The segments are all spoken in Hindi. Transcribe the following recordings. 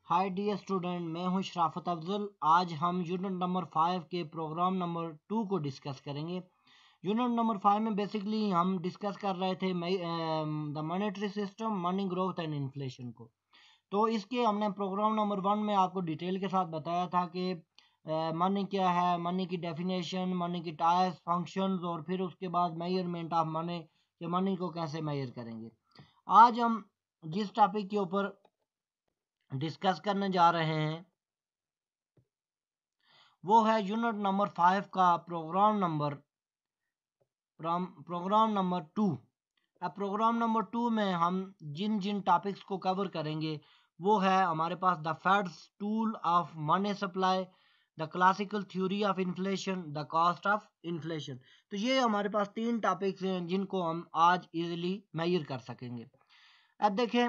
हाय डियर स्टूडेंट, मैं हूं शराफत अफजल। आज हम यूनिट नंबर 5 के प्रोग्राम नंबर 2 को डिस्कस करेंगे। यूनिट नंबर 5 में बेसिकली हम डिस्कस कर रहे थे the monetary system, money growth and inflation को। तो इसके हमने प्रोग्राम नंबर 1 में आपको डिटेल के साथ बताया था कि मनी क्या है, मनी की डेफिनेशन, मनी की टाइप्स, फंक्शंस और फिर उसके बाद मेजरमेंट ऑफ मनी कि मनी को कैसे मेजर करेंगे। आज हम जिस टॉपिक के ऊपर डिस्कस करने जा रहे हैं वो है यूनिट नंबर 5 का प्रोग्राम नंबर 2। अब प्रोग्राम नंबर 2 में हम जिन जिन टॉपिक्स को कवर करेंगे वो है हमारे पास the Fed's tool of money supply, the classical theory of inflation, the cost of inflation. तो ये हमारे पास 3 टॉपिक्स हैं जिनको हम आज इजीली मेजर कर सकेंगे। अब देखें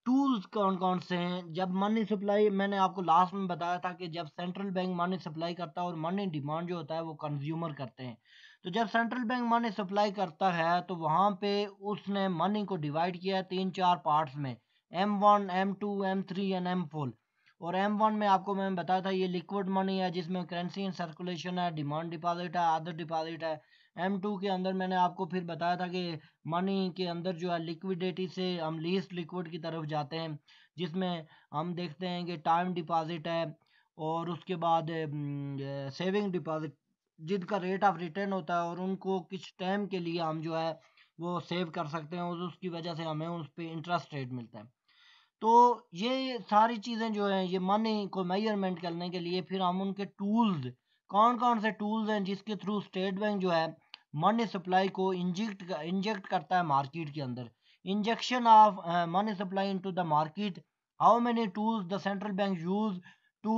टूल्स कौन कौन से हैं। जब मनी सप्लाई, मैंने आपको लास्ट में बताया था कि जब सेंट्रल बैंक मनी सप्लाई करता है और मनी डिमांड जो होता है वो कंज्यूमर करते हैं। तो जब सेंट्रल बैंक मनी सप्लाई करता है तो वहाँ पे उसने मनी को डिवाइड किया है 3-4 पार्ट्स में, M1, M2, M3 and M4। और M1 में आपको मैं बताया था ये लिक्विड मनी है जिसमें करेंसी इन सर्कुलेशन है, डिमांड डिपॉजिट है, अदर डिपॉजिट है। M2 के अंदर मैंने आपको फिर बताया था कि मनी के अंदर जो है लिक्विडिटी से हम लीस्ट लिक्विड की तरफ जाते हैं, जिसमें हम देखते हैं कि टाइम डिपॉजिट है और उसके बाद सेविंग डिपॉजिट जिनका रेट ऑफ रिटर्न होता है और उनको किस टाइम के लिए हम जो है वो सेव कर सकते हैं और उसकी वजह से हमें उस पर इंटरेस्ट रेट मिलता है। तो ये सारी चीज़ें जो हैं ये मनी को मेजरमेंट करने के लिए फिर हम उनके टूल्स, कौन कौन से टूल्स हैं जिसके थ्रू स्टेट बैंक जो है मनी सप्लाई को इंजेक्ट करता है मार्केट के अंदर। Injection of money supply into the market, how many tools the central bank use to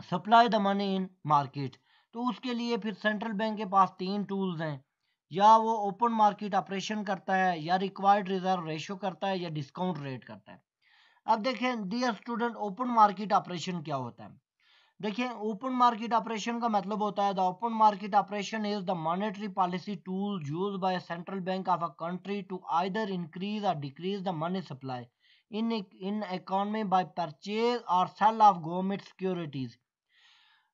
supply the money in market. तो उसके लिए फिर सेंट्रल बैंक के पास 3 टूल्स हैं, या वो ओपन मार्केट ऑपरेशन करता है, या रिक्वायर्ड रिजर्व रेशो करता है, या डिस्काउंट रेट करता है। अब देखें dear student, open market operation क्या होता है। देखिए ओपन मार्केट ऑपरेशन का मतलब होता है the open market operation is the monetary policy tool used by central bank of a country to either increase और decrease the money supply in economy by purchase और सेल ऑफ गवर्नमेंट सिक्योरिटीज।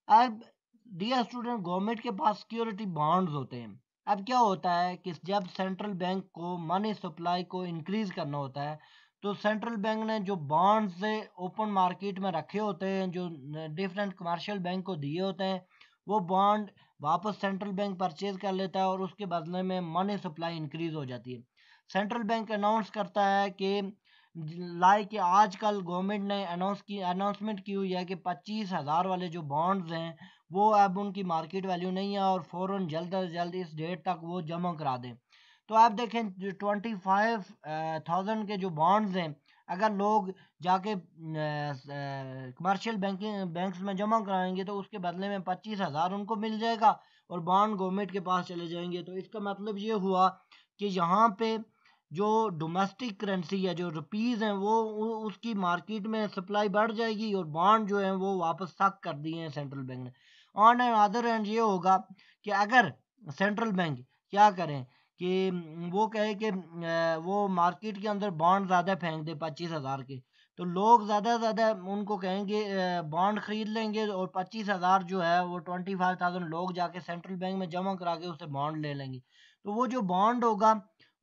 अब डियर स्टूडेंट, गवर्नमेंट के पास सिक्योरिटी बॉन्ड्स होते हैं। अब क्या होता है कि जब सेंट्रल बैंक को मनी सप्लाई को इंक्रीज करना होता है तो सेंट्रल बैंक ने जो बॉन्ड्स से ओपन मार्केट में रखे होते हैं, जो डिफरेंट कमर्शियल बैंक को दिए होते हैं, वो बॉन्ड वापस सेंट्रल बैंक परचेज कर लेता है और उसके बदले में मनी सप्लाई इंक्रीज हो जाती है। सेंट्रल बैंक अनाउंस करता है कि लाइक आजकल गवर्नमेंट ने अनाउंसमेंट की हुई है कि 25,000 वाले जो बॉन्ड्स हैं वो अब उनकी मार्केट वैल्यू नहीं है और फ़ौरन जल्द अज जल्द इस डेट तक वो जमा करा दें। तो आप देखें जो 25,000 के जो बॉन्ड्स हैं, अगर लोग जाके कमर्शियल बैंक्स में जमा कराएंगे तो उसके बदले में 25,000 उनको मिल जाएगा और बॉन्ड गवर्नमेंट के पास चले जाएंगे। तो इसका मतलब ये हुआ कि यहाँ पे जो डोमेस्टिक करेंसी है, जो रुपीज़ हैं, वो उसकी मार्केट में सप्लाई बढ़ जाएगी और बॉन्ड जो है वो वापस सक कर दिए हैं सेंट्रल बैंक ने। ऑन एंड अदर एंड ये होगा कि अगर सेंट्रल बैंक क्या करें कि वो कहे कि वो मार्केट के अंदर बॉन्ड ज़्यादा फेंक दे 25,000 के, तो लोग ज़्यादा से ज़्यादा उनको कहेंगे बॉन्ड खरीद लेंगे और 25,000 जो है वो 25,000 लोग जाके सेंट्रल बैंक में जमा करा के उससे बॉन्ड ले लेंगे। तो वो जो बॉन्ड होगा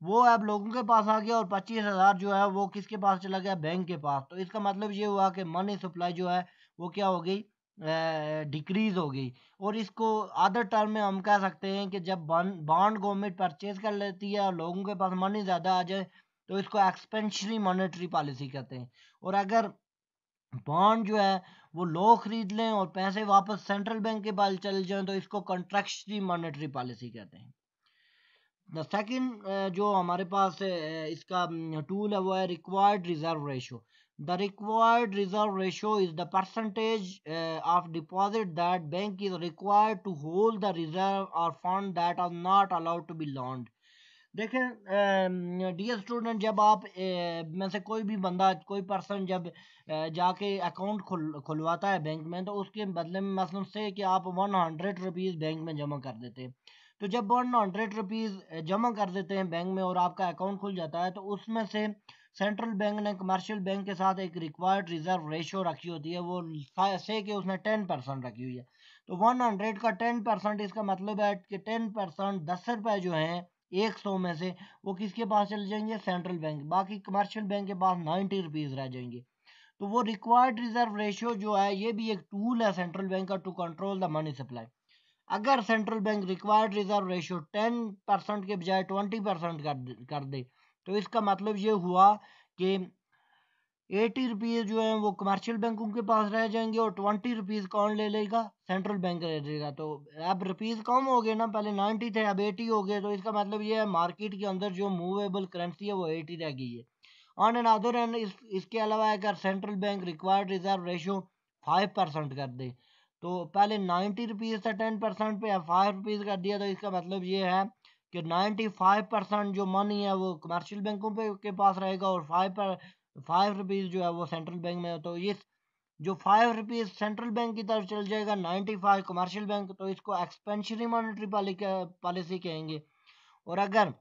वो अब लोगों के पास आ गया और 25,000 जो है वो किसके पास चला गया, बैंक के पास। तो इसका मतलब ये हुआ कि मनी सप्लाई जो है वो क्या हो गई, डिक्रीज हो गई। और इसको अदर टर्म में हम कह सकते हैं कि जब बॉन्ड गवर्नमेंट परचेज कर लेती है और लोगों के पास मनी ज़्यादा आ जाए तो इसको एक्सपेंशनरी मॉनेटरी पॉलिसी कहते हैं। और अगर बॉन्ड जो है वो लोग खरीद लें और पैसे वापस सेंट्रल बैंक के पास चले जाएं तो इसको कॉन्ट्रैक्शनरी मॉनेटरी पॉलिसी कहते हैं। द सेकंड जो हमारे पास इसका टूल है वो है required reserve ratio. The required reserve ratio is the percentage of deposit that bank is required to hold the reserve और fund that are not allowed to be loaned. देखें डियर स्टूडेंट, जब आप में से कोई भी बंदा, कोई पर्सन जब जाके अकाउंट खुलवाता है बैंक में, तो उसके बदले में मसलन से कि आप 100 रुपीज़ बैंक में जमा कर देते हैं। तो जब 100 रुपीज़ जमा कर देते हैं बैंक में और आपका अकाउंट खुल जाता है तो उसमें से सेंट्रल बैंक ने कमर्शियल बैंक के साथ एक रिक्वायर्ड रिजर्व रेशो रखी होती है, वो से कि उसने 10% रखी हुई है। तो 100 का 10%, इसका मतलब है कि 10%, 10 रुपये जो हैं 100 में से, वो किसके पास चले जाएंगे? Central bank. बाकी कमर्शियल बैंक के पास 90 रुपीज़ रह जाएंगे। तो वो रिक्वायर्ड रिजर्व रेशियो जो है, ये भी एक टूल है सेंट्रल बैंक का to control the money supply. अगर central bank required reserve ratio 10% के बजाय 20% कर दे, तो इसका मतलब ये हुआ कि 80 रुपीज़ जो है वो कमर्शियल बैंकों के पास रह जाएंगे और 20 रुपीज़ कौन ले लेगा? सेंट्रल बैंक ले लेगा। तो अब रुपीज़ कम हो गए ना, पहले 90 थे अब 80 हो गए, तो इसका मतलब ये है मार्केट के अंदर जो मूवेबल करेंसी है वो 80 रह गई है। ऑन एन अदर एंड इसके अलावा अगर central bank required reserve ratio 5% कर दे, तो पहले 90 रुपीज़ था 10% पे, अब 5 रुपीज़ कर दिया, तो इसका मतलब ये है कि 95% जो मनी है वो कमर्शियल बैंकों पे के पास रहेगा और 5 रुपीज़ जो है वो सेंट्रल बैंक में। तो ये जो 5 रुपीज़ सेंट्रल बैंक की तरफ चल जाएगा, 95 कमर्शियल बैंक, तो इसको एक्सपेंशनरी मॉनेटरी पॉलिसी कहेंगे। और अगर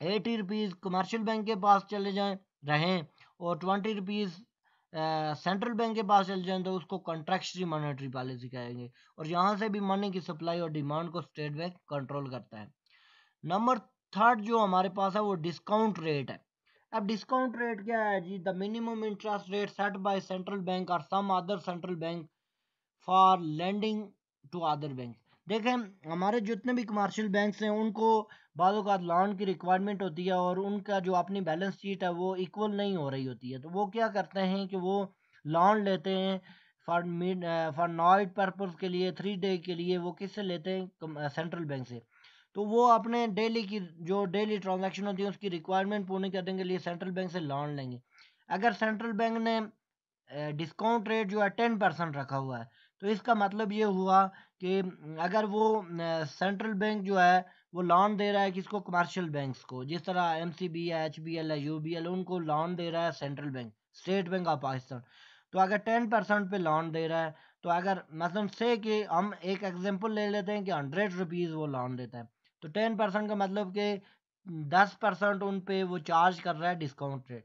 80 रुपीज़ कमर्शियल बैंक के पास चले जाएं रहें और 20 रुपीज़ सेंट्रल बैंक के पास चले जाएं, तो उसको कॉन्ट्रैक्शनरी मॉनेटरी पॉलिसी कहेंगे। और यहाँ से भी मनी की सप्लाई और डिमांड को स्टेट बैंक कंट्रोल करता है। नंबर थर्ड जो हमारे पास है वो डिस्काउंट रेट है। अब डिस्काउंट रेट क्या है जी? The minimum interest rate set by central bank और some other central bank for lending to other bank. देखें, हमारे जितने भी कमर्शियल बैंक्स हैं उनको बाज़ औक़ात लोन की रिक्वायरमेंट होती है और उनका जो अपनी बैलेंस शीट है वो इक्वल नहीं हो रही होती है, तो वो क्या करते हैं कि वो लोन लेते हैं फॉर नाइट पर्पज़ के लिए, 3 डे के लिए। वो किससे लेते हैं? सेंट्रल बैंक से। तो वो अपने डेली की जो डेली ट्रांजैक्शन होती है उसकी रिक्वायरमेंट पूरी करने के लिए सेंट्रल बैंक से लोन लेंगे। अगर सेंट्रल बैंक ने डिस्काउंट रेट जो है 10% रखा हुआ है, तो इसका मतलब ये हुआ कि अगर वो सेंट्रल बैंक जो है वो लोन दे रहा है किसको? कमर्शियल बैंक्स को। जिस तरह एमसीबी है, एचबीएल है, यूबीएल, उनको लोन दे रहा है central bank, state bank of Pakistan. तो अगर 10% पे लोन दे रहा है, तो अगर मतलब से कि हम एक एग्जांपल ले लेते हैं कि 100 रुपीज़ वो लोन देता है, तो 10% का मतलब कि 10% उन पे वो चार्ज कर रहा है डिस्काउंट रेट।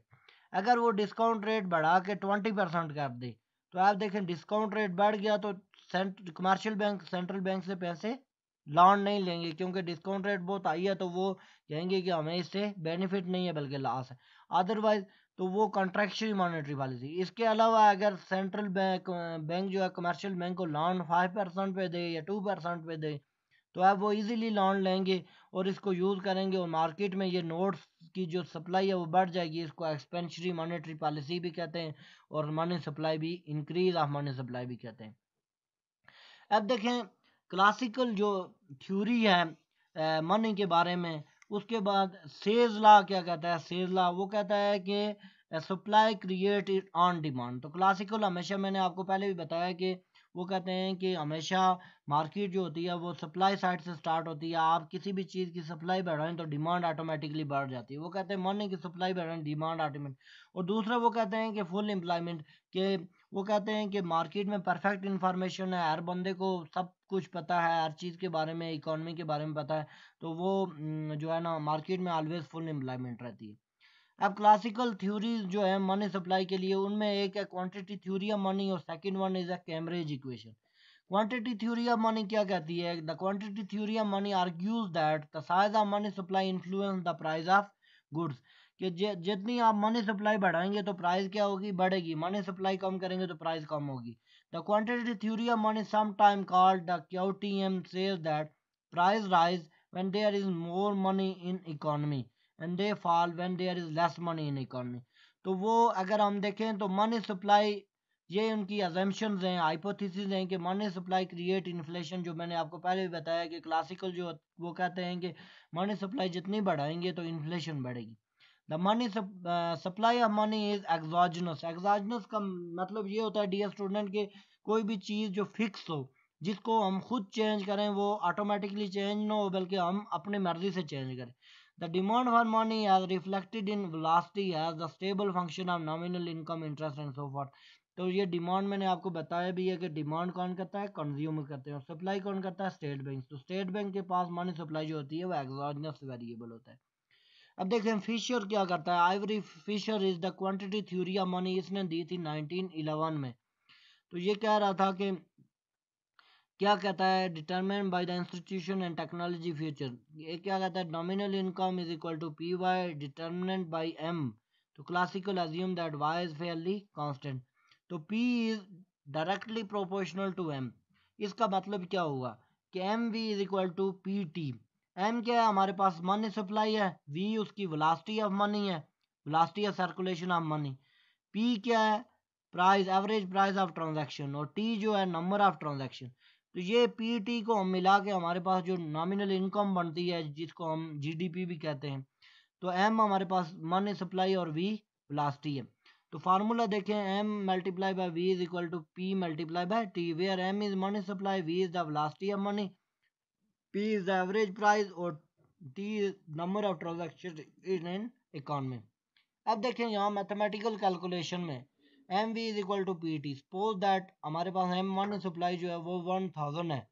अगर वो डिस्काउंट रेट बढ़ा के 20% कर दे, तो आप देखें डिस्काउंट रेट बढ़ गया, तो कमर्शियल बैंक सेंट्रल बैंक से पैसे लोन नहीं लेंगे, क्योंकि डिस्काउंट रेट बहुत हाई है, तो वो कहेंगे कि हमें इससे बेनिफिट नहीं है बल्कि लॉस है। अदरवाइज तो वो कॉन्ट्रैक्शनरी मॉनेटरी पॉलिसी। इसके अलावा अगर सेंट्रल बैंक जो है कमर्शियल बैंक को लोन 5% पे दे या 2% पे दे, तो आप वो इजीली लोन लेंगे और इसको यूज़ करेंगे और मार्केट में ये नोट्स की जो सप्लाई है वो बढ़ जाएगी। इसको एक्सपेंशनरी मॉनेटरी पॉलिसी भी कहते हैं और मनी सप्लाई भी, इंक्रीज ऑफ मनी सप्लाई भी कहते हैं। अब देखें क्लासिकल जो थ्योरी है मनी के बारे में, उसके बाद सेज लॉ क्या कहता है? सेज लॉ वो कहता है कि सप्लाई क्रिएट ऑन डिमांड। तो क्लासिकल हमेशा, मैंने आपको पहले भी बताया कि वो कहते हैं कि हमेशा मार्केट जो होती है वो सप्लाई साइड से स्टार्ट होती है। आप किसी भी चीज़ की सप्लाई बढ़ाएं तो डिमांड ऑटोमेटिकली बढ़ जाती है। वो कहते हैं मनी की सप्लाई बढ़ाएं, डिमांड ऑटोमेटिक। और दूसरा वो कहते हैं कि फुल एम्प्लॉयमेंट, के वो कहते हैं कि मार्केट में परफेक्ट इंफॉर्मेशन है, हर बंदे को सब कुछ पता है, हर चीज़ के बारे में, इकोनॉमी के बारे में पता है, तो वो जो है ना मार्केट में ऑलवेज फुल एम्प्लॉयमेंट रहती है। अब क्लासिकल थ्योरीज जो है मनी सप्लाई के लिए, उनमें एक है क्वांटिटी थ्योरी ऑफ मनी और second one is a Cambridge equation. Quantity theory of money क्या कहती है? The quantity theory of money argues that the size of money supply influence the price of goods. कि जितनी आप मनी सप्लाई बढ़ाएंगे तो प्राइस क्या होगी? बढ़ेगी। मनी सप्लाई कम करेंगे तो प्राइस कम होगी। The quantity theory of money sometime called the QTM says that price rise when there is more money in economy and they fall when there is less money in economy. तो वो अगर हम देखें तो मनी सप्लाई, ये उनकी अजम्पशंस हैं, हाइपोथेसिस हैं कि मनी सप्लाई क्रिएट इन्फ्लेशन। जो मैंने आपको पहले भी बताया कि क्लासिकल जो वो कहते हैं कि मनी सप्लाई जितनी बढ़ाएंगे तो इन्फ्लेशन बढ़ेगी। The money supply of money is exogenous. Exogenous का मतलब ये होता है डियर स्टूडेंट कि कोई भी चीज़ जो फिक्स हो, जिसको हम खुद चेंज करें, वो ऑटोमेटिकली चेंज ना हो बल्कि हम अपनी मर्जी से चेंज करें। The demand for money as reflected in velocity as the stable function of nominal income, interest and so forth। तो ये डिमांड मैंने आपको बताया भी है कि डिमांड कौन करता है? कंज्यूमर करते हैं। और सप्लाई कौन करता है? State bank. तो स्टेट बैंक के पास मनी सप्लाई जो होती है वो एक्सोजनस वेरिएबल होता है। अब देखें फिशर क्या करता है, आइवरी Fisher is the quantity theory of money, इसने दी थी 1911 में। तो ये कह रहा था कि क्या कहता है, determine by the institution and technology future, ये क्या कहता है, nominal income is equal to P Y determinant by M, तो classical assume that Y is fairly constant, तो P is directly proportional to M. इसका मतलब क्या होगा कि M V is equal to P T. M क्या है, हमारे पास मनी सप्लाई है, वी उसकी वेलोसिटी ऑफ मनी है, velocity of circulation of money, P क्या है, price, average price of transaction, और टी जो है नंबर ऑफ ट्रांजैक्शन। तो ये पी टी को हम मिला के हमारे पास जो नॉमिनल इनकम बनती है जिसको हम जीडीपी भी कहते हैं, तो एम हमारे पास मनी सप्लाई और वी वेलोसिटी है। तो फार्मूला देखें, M multiply by V is equal to P multiply by T, where M is money supply, V is the velocity of money, P is the average price और T is number of transaction in an economy. अब देखें यहाँ मैथमेटिकल कैलकुलेशन में M V is equal to P T, suppose that हमारे पास एम वन सप्लाई जो है वो 1000 है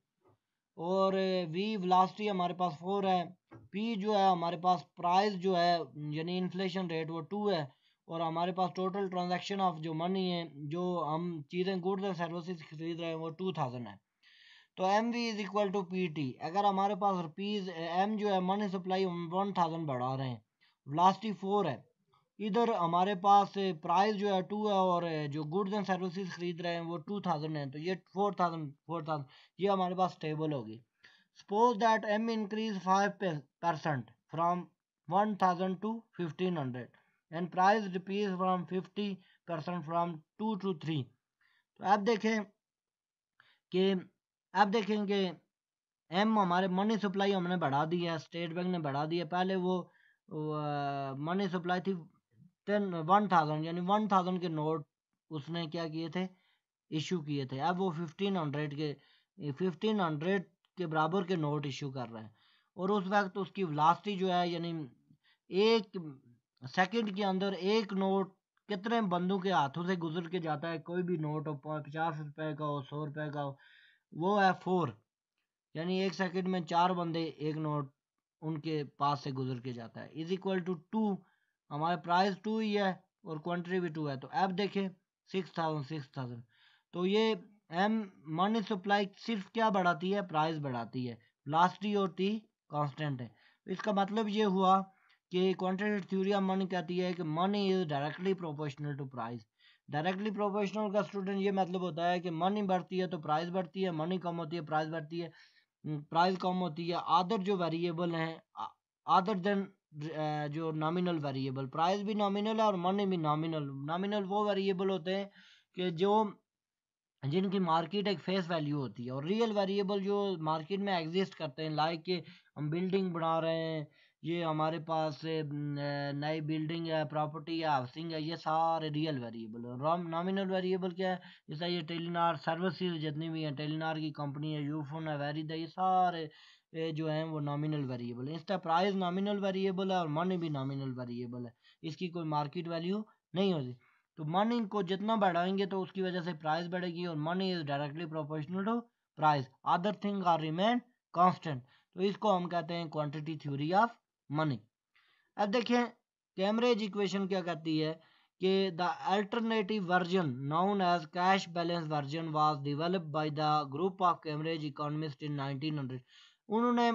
और वी वेलोसिटी हमारे पास 4 है, पी जो है हमारे पास प्राइस जो है यानी इन्फ्लेशन रेट वो 2 है, और हमारे पास टोटल ट्रांजैक्शन ऑफ जो मनी है जो हम चीज़ें गुड्स और सर्विसेज खरीद रहे हैं वो 2000 है। तो M V is equal to P T, अगर हमारे पास रुपीज़ एम जो है मनी सप्लाई 1000 बढ़ा रहे हैं, वेलोसिटी 4 है, इधर हमारे पास प्राइस जो है 2 है और जो गुड्स एंड सर्विसेज खरीद रहे हैं वो 2000 है, तो ये 4000 ये हमारे पास टेबल होगी। Suppose that M increase 5% from 1000 to 1500 and price decrease from 50% from 2 to 3। तो अब देखें कि अब देखेंगे एम हमारे मनी सप्लाई हमने बढ़ा दी है, स्टेट बैंक ने बढ़ा दी है, पहले वो मनी सप्लाई थी 1000 यानी 1000 के नोट उसने क्या किए थे, इशू किए थे, अब वो 1500 के बराबर के नोट इशू कर रहे हैं, और उस वक्त उसकी वेलोसिटी जो है यानी एक सेकंड के अंदर एक नोट कितने बंदों के हाथों से गुजर के जाता है, कोई भी नोट हो 50 रुपए का हो 100 रुपए का हो, वो है 4, यानी एक सेकंड में 4 बंदे एक नोट उनके पास से गुजर के जाता है, इज इक्वल टू 2, हमारे प्राइस 2 ही है और क्वांटिटी भी 2 है, तो अब देखें 6000। तो ये एम मनी सप्लाई सिर्फ क्या बढ़ाती है, प्राइस बढ़ाती है, वेलोसिटी और टी कांस्टेंट है। तो इसका मतलब ये हुआ कि क्वांटिटेटिव थ्योरी ऑफ मनी कहती है कि money is directly proportional to price. Directly proportional का स्टूडेंट ये मतलब होता है कि मनी बढ़ती है तो प्राइस बढ़ती है, मनी कम होती है प्राइस बढ़ती है, प्राइस कम होती है, अदर जो वेरिएबल हैं अदर देन जो नॉमिनल वेरिएबल, प्राइस भी नॉमिनल है और मनी भी नॉमिनल। नॉमिनल वो वेरिएबल होते हैं कि जो जिनकी मार्केट एक फेस वैल्यू होती है, और रियल वेरिएबल जो मार्केट में एग्जिस्ट करते हैं, लाइक कि हम बिल्डिंग बना रहे हैं, ये हमारे पास नई बिल्डिंग है, प्रॉपर्टी है, हाउसिंग है, ये सारे रियल वेरिएबल है। नॉमिनल वेरिएबल क्या है, जैसा ये टेलीनार सर्विसेज जितनी भी हैं, टेलीनार की कंपनी है, यूफोन है, वेरिड है, ये सारे जो हैं वो नॉमिनल वेरिएबल है। इसका प्राइस नॉमिनल वेरिएबल है और मनी भी नॉमिनल वेरिएबल है, इसकी कोई मार्केट वैल्यू नहीं होती। तो मनी को जितना बढ़ाएंगे तो उसकी वजह से प्राइस बढ़ेगी, और money is directly proportional to price, other thing are remain constant. तो इसको हम कहते हैं क्वांटिटी थ्योरी ऑफ मनी। अब देखें कैम्ब्रिज इक्वेशन क्या कहती है कि the alternative version known as cash balance version was developed by the group of Cambridge economist in 1900। उन्होंने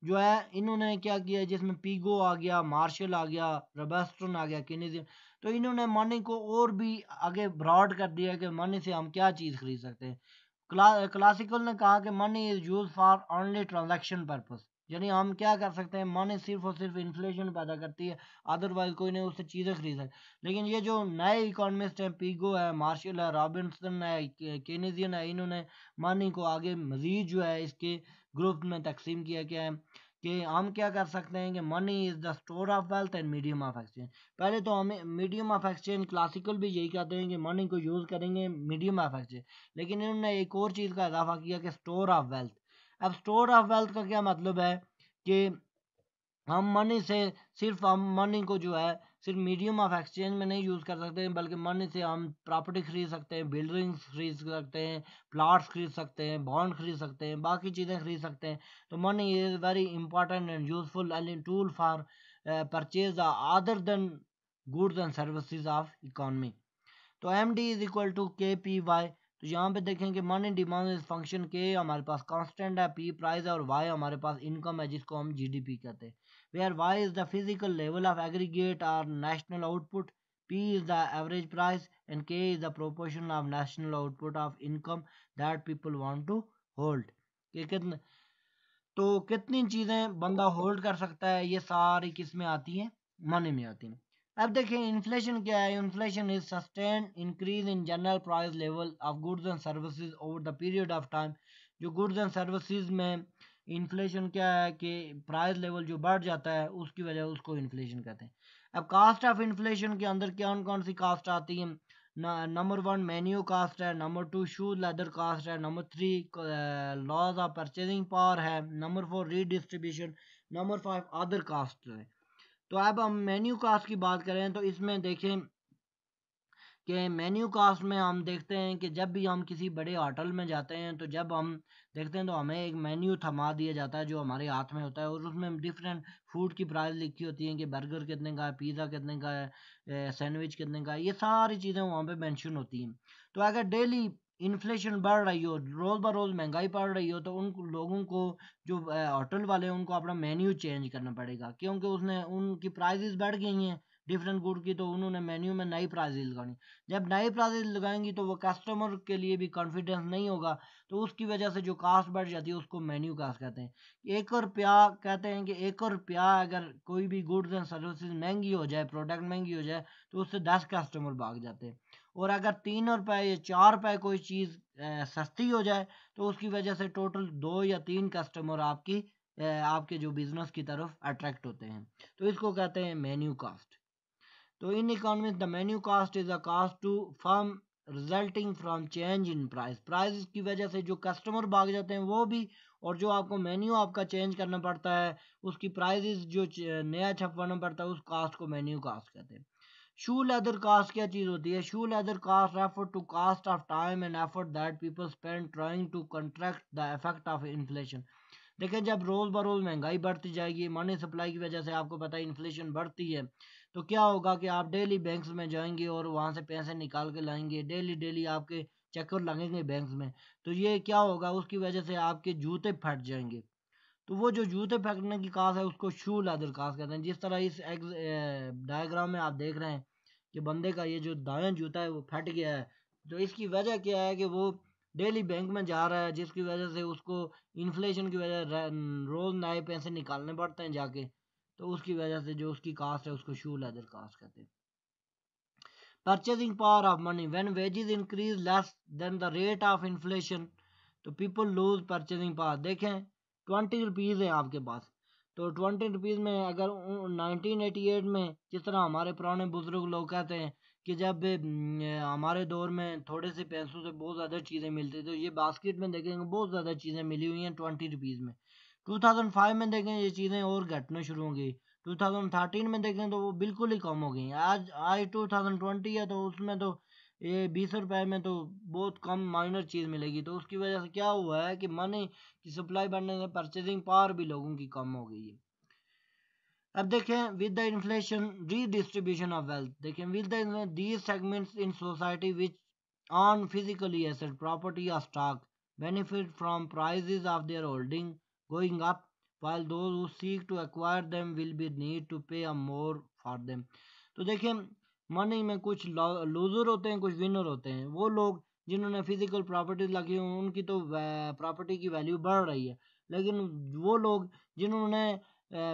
जो है इन्होंने क्या किया, जिसमें पीगो आ गया, मार्शल आ गया, रॉबर्टसन आ गया, केनेडियन, तो इन्होंने मनी को और भी आगे ब्रॉड कर दिया कि मनी से हम क्या चीज़ खरीद सकते हैं। क्लासिकल ने कहा कि money is use for only transaction purpose, यानी हम क्या कर सकते हैं, मनी सिर्फ और सिर्फ इन्फ्लेशन पैदा करती है, अदरवाइज कोई नहीं उससे चीज़ें खरीद सकते। लेकिन ये जो नए इकोनॉमिस्ट हैं, पीगो है, मार्शल है, रॉबिन्सन है, केनेडियन है, इन्होंने मनी को आगे मजीद जो है इसके ग्रुप में तकसीम किया गया है कि हम क्या कर सकते हैं कि money is the store of wealth and medium of exchange. पहले तो हमें मीडियम ऑफ एक्सचेंज, क्लासिकल भी यही कहते हैं कि मनी को यूज़ करेंगे मीडियम ऑफ एक्सचेंज, लेकिन इन्होंने एक और चीज़ का इजाफा किया कि स्टोर ऑफ वेल्थ। अब स्टोर ऑफ वेल्थ का क्या मतलब है कि हम मनी से सिर्फ हम मनी को जो है सिर्फ मीडियम ऑफ एक्सचेंज में नहीं यूज़ कर सकते, बल्कि मनी से हम प्रॉपर्टी खरीद सकते हैं, बिल्डिंग्स खरीद सकते हैं, प्लाट्स खरीद सकते हैं, बॉन्ड खरीद सकते हैं, बाकी चीज़ें खरीद सकते हैं। तो money is very important and useful tool for purchase other than goods and services of economy. तो M D is equal to K P Y. तो यहाँ पे देखें कि मनी डिमांड इज फंक्शन के हमारे पास कांस्टेंट है, पी प्राइस है और वाई हमारे पास इनकम है जिसको हम जीडीपी कहते हैं। Where Y is the physical level of aggregate और national output, P is the average price and K is the proportion of national output of income that people want to hold। कि कितने तो कितनी चीजें बंदा होल्ड कर सकता है, ये सारी किस में आती हैं, मनी में आती हैं। अब देखें इन्फ्लेशन क्या है। Inflation is sustain increase in general price level of goods and services over the period of time. जो गुड्स एंड सर्विसेज में इन्फ्लेशन क्या है कि प्राइस लेवल जो बढ़ जाता है उसकी वजह उसको इन्फ्लेशन कहते हैं। अब कास्ट ऑफ इन्फ्लेशन के अंदर कौन कौन सी कास्ट आती है। नंबर वन मेन्यू कास्ट है, number two shoes leather cost है, number three loss of purchasing power है, number four redistribution, number five other cost है। तो अब हम मेन्यू कास्ट की बात करें तो इसमें देखें कि मेन्यू कास्ट में हम देखते हैं कि जब भी हम किसी बड़े होटल में जाते हैं तो जब हम देखते हैं तो हमें एक मेन्यू थमा दिया जाता है जो हमारे हाथ में होता है और उसमें डिफरेंट फूड की प्राइस लिखी होती हैं कि बर्गर कितने का है, पिज़्ज़ा कितने का है, सैंडविच कितने का है, ये सारी चीज़ें वहाँ पे मेंशन होती हैं। तो अगर डेली इन्फ्लेशन बढ़ रही हो, रोज़ ब रोज़ महंगाई बढ़ रही हो, तो उन लोगों को जो होटल वाले हैं उनको अपना मेन्यू चेंज करना पड़ेगा क्योंकि उसने उनकी प्राइजेस बढ़ गई हैं डिफरेंट गुड की, तो उन्होंने मेन्यू में नई प्राइजेस लगानी। जब नई प्राइजेस लगाएंगी तो वो कस्टमर के लिए भी कॉन्फिडेंस नहीं होगा, तो उसकी वजह से जो कास्ट बढ़ जाती है उसको मेन्यू कास्ट कहते हैं। एक और रुपया कहते हैं कि एक और रुपया अगर कोई भी गुड्स एंड सर्विसेज महंगी हो जाए, प्रोडक्ट महंगी हो जाए, तो उससे 10 कस्टमर भाग जाते हैं। और अगर 3 रुपए या 4 रुपए कोई चीज़ सस्ती हो जाए तो उसकी वजह से टोटल 2 या 3 कस्टमर आपके जो बिजनेस की तरफ अट्रैक्ट होते हैं। तो इसको कहते हैं मेन्यू कास्ट। तो in economics the menu cost is a cost to firm resulting from change in price. Price की वजह से जो कस्टमर भाग जाते हैं वो भी, और जो आपको मेन्यू आपका चेंज करना पड़ता है उसकी प्राइसेस जो नया छपवाना पड़ता है उस कास्ट को मेन्यू कास्ट कहते हैं। शू लेदर कास्ट क्या चीज़ होती है। Shoe leather cost refer to cost of time and effort that people spend trying to contract the effect of inflation. देखिए जब रोज़ बरोज़ महंगाई बढ़ती जाएगी, मनी सप्लाई की वजह से आपको पता है इन्फ्लेशन बढ़ती है, तो क्या होगा कि आप डेली बैंक्स में जाएंगे और वहाँ से पैसे निकाल के लाएंगे, डेली डेली आपके चक्कर लगेंगे बैंक्स में। तो ये क्या होगा, उसकी वजह से आपके जूते फट जाएंगे। तो वो जो जूते फेंकने की कास है उसको शू लेदर कास कहते हैं। जिस तरह इस डायग्राम में आप देख रहे हैं कि बंदे का ये जो दायां जूता है वो फट गया है। तो इसकी वजह क्या है कि वो डेली बैंक में जा रहा है जिसकी वजह से उसको इन्फ्लेशन की वजह रोज नए पैसे निकालने पड़ते हैं जाके। तो उसकी वजह से जो उसकी कास्ट है उसको शू लेदर कास्ट कहते हैं। Purchasing power of money when wages increase less than the rate of inflation, तो people lose purchasing power। देखें 20 रुपीज़ है आपके पास, तो 20 रुपीज़ में अगर 1988 में जिस तरह हमारे पुराने बुजुर्ग लोग कहते हैं कि जब हमारे दौर में थोड़े से पैसों से बहुत ज़्यादा चीज़ें मिलती, तो ये बास्केट में देखेंगे बहुत ज़्यादा चीज़ें मिली हुई हैं 20 रुपीज़ में। 2005 में देखें ये चीज़ें और घटना शुरू हो गई। 2013 में देखें तो वो बिल्कुल ही कम हो गई। आज 2020 है तो उसमें तो ये 20 रुपए में तो बहुत कम माइनर चीज़ मिलेगी। तो उसकी वजह से क्या हुआ है कि मनी की सप्लाई बढ़ने से परचेजिंग पावर भी लोगों की कम हो गई है। अब देखें with the inflation redistribution of wealth. देखें with the these segments in society which on physically asset property और stock benefit from prices of their holding going up, while those who seek to acquire them will be need to pay a more for them। तो देखिए मनी में कुछ लूजर होते हैं, कुछ विनर होते हैं। वो लोग जिन्होंने फिजिकल प्रॉपर्टीज लगी हुई उनकी तो प्रॉपर्टी की वैल्यू बढ़ रही है, लेकिन वो लोग जिन्होंने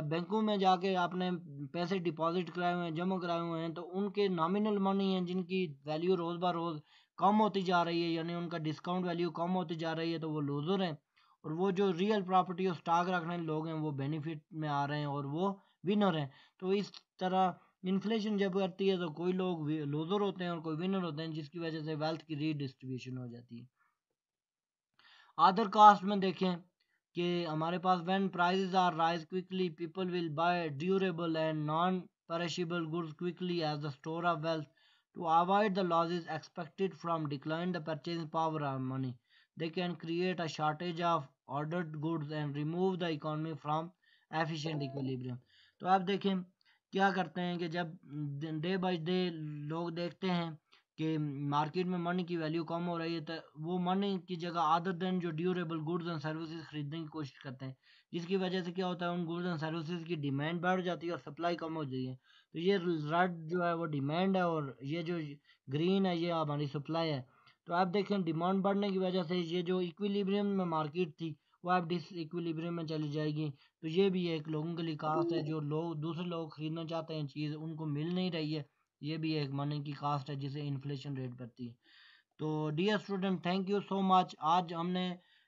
बैंकों में जाके आपने पैसे डिपॉजिट कराए हुए हैं, जमा कराए हुए हैं, तो उनके नॉमिनल मनी हैं जिनकी वैल्यू रोज़ ब रोज़ कम होती जा रही है, यानी उनका डिस्काउंट वैल्यू कम होती जा रही है, तो वो लूजर हैं। और वो जो रियल प्रॉपर्टी और स्टॉक रखने वाले लोग हैं वो बेनिफिट में आ रहे हैं और वो विनर हैं। तो इस तरह इन्फ्लेशन जब करती है तो कोई लोग लूजर होते हैं और कोई विनर होते हैं, जिसकी वजह से वेल्थ की रीडिस्ट्रीब्यूशन हो जाती है। अदर कास्ट में देखें कि हमारे पास when prices are rise quickly people will buy durable and non perishable goods quickly as the store of wealth to avoid the losses expected from decline the purchasing power of money. they can create a shortage of ordered goods and remove the economy from efficient equilibrium। तो आप देखें क्या करते हैं कि जब डे बाय डे लोग देखते हैं कि मार्केट में मनी की वैल्यू कम हो रही है, तो वो मनी की जगह अदर देन जो ड्यूरेबल गुड्स एंड सर्विसेज खरीदने की कोशिश करते हैं, जिसकी वजह से क्या होता है, उन गुड्स एंड सर्विसेज की डिमांड बढ़ जाती है और सप्लाई कम हो जाती है। तो ये रेड जो है वो डिमांड है, और ये जो ग्रीन है ये हमारी सप्लाई है। तो आप देखें डिमांड बढ़ने की वजह से ये जो इक्विलिब्रियम में मार्केट थी वो अब डिस इक्विलिब्रियम में चली जाएगी। तो ये भी एक लोगों के लिए कास्ट है, जो लोग दूसरे लोग खरीदना चाहते हैं चीज़ उनको मिल नहीं रही है। ये भी एक मनी की कास्ट है जिसे इन्फ्लेशन रेट बढ़ती है। तो dear student, thank you so much. आज हमने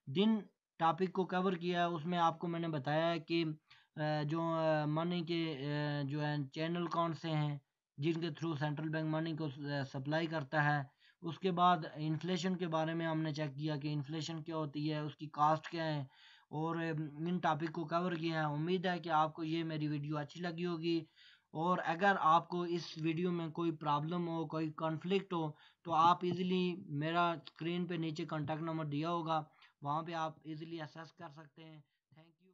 जिन टॉपिक को कवर किया है उसमें आपको मैंने बताया है कि जो मनी के जो है चैनल कौन से हैं जिनके थ्रू सेंट्रल बैंक मनी को सप्लाई करता है। उसके बाद इन्फ्लेशन के बारे में हमने चेक किया कि इन्फ्लेशन क्या होती है, उसकी कास्ट क्या है, और इन टॉपिक को कवर किया है। उम्मीद है कि आपको ये मेरी वीडियो अच्छी लगी होगी। और अगर आपको इस वीडियो में कोई प्रॉब्लम हो, कोई कॉन्फ्लिक्ट हो, तो आप इजीली मेरा स्क्रीन पे नीचे कॉन्टैक्ट नंबर दिया होगा, वहाँ पे आप इजीली असेस कर सकते हैं। Thank you.